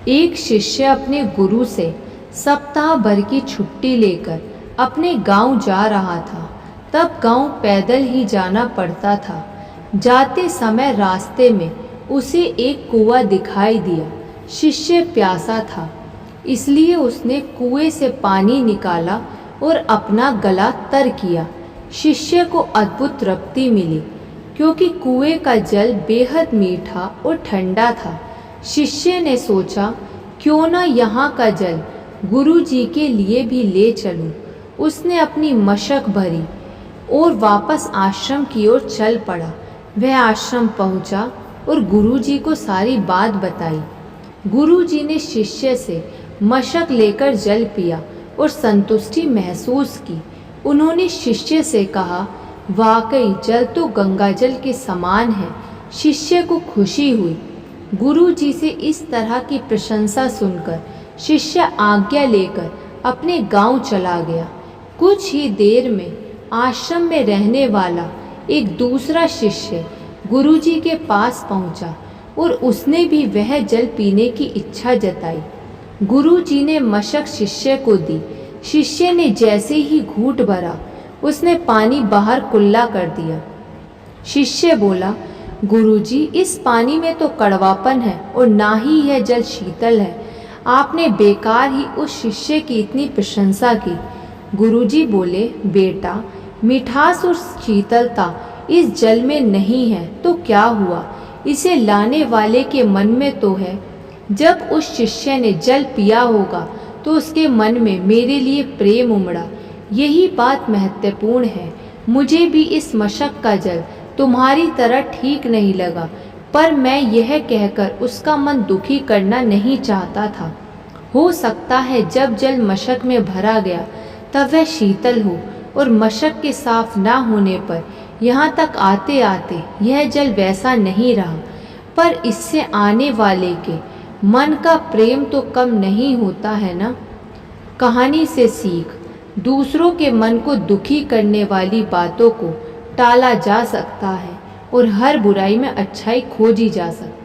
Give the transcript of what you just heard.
एक शिष्य अपने गुरु से सप्ताह भर की छुट्टी लेकर अपने गांव जा रहा था। तब गांव पैदल ही जाना पड़ता था। जाते समय रास्ते में उसे एक कुआं दिखाई दिया। शिष्य प्यासा था, इसलिए उसने कुएं से पानी निकाला और अपना गला तर किया। शिष्य को अद्भुत तृप्ति मिली, क्योंकि कुएं का जल बेहद मीठा और ठंडा था। शिष्य ने सोचा, क्यों न यहाँ का जल गुरु जी के लिए भी ले चलूं। उसने अपनी मशक भरी और वापस आश्रम की ओर चल पड़ा। वह आश्रम पहुंचा और गुरु जी को सारी बात बताई। गुरु जी ने शिष्य से मशक लेकर जल पिया और संतुष्टि महसूस की। उन्होंने शिष्य से कहा, वाकई जल तो गंगा जल के समान है। शिष्य को खुशी हुई। गुरु जी से इस तरह की प्रशंसा सुनकर शिष्य आज्ञा लेकर अपने गांव चला गया। कुछ ही देर में आश्रम में रहने वाला एक दूसरा शिष्य गुरु जी के पास पहुंचा और उसने भी वह जल पीने की इच्छा जताई। गुरु जी ने मशक शिष्य को दी। शिष्य ने जैसे ही घूंट भरा, उसने पानी बाहर कुल्ला कर दिया। शिष्य बोला, गुरुजी, इस पानी में तो कड़वापन है और ना ही यह जल शीतल है। आपने बेकार ही उस शिष्य की इतनी प्रशंसा की। गुरुजी बोले, बेटा, मिठास और शीतलता इस जल में नहीं है तो क्या हुआ, इसे लाने वाले के मन में तो है। जब उस शिष्य ने जल पिया होगा तो उसके मन में मेरे लिए प्रेम उमड़ा। यही बात महत्वपूर्ण है। मुझे भी इस मशक का जल तुम्हारी तरह ठीक नहीं लगा, पर मैं यह कहकर उसका मन दुखी करना नहीं चाहता था। हो सकता है जब जल मशक में भरा गया तब वह शीतल हो और मशक के साफ ना होने पर यहाँ तक आते आते यह जल वैसा नहीं रहा। पर इससे आने वाले के मन का प्रेम तो कम नहीं होता है ना। कहानी से सीख, दूसरों के मन को दुखी करने वाली बातों को टाला जा सकता है और हर बुराई में अच्छाई खोजी जा सकती है।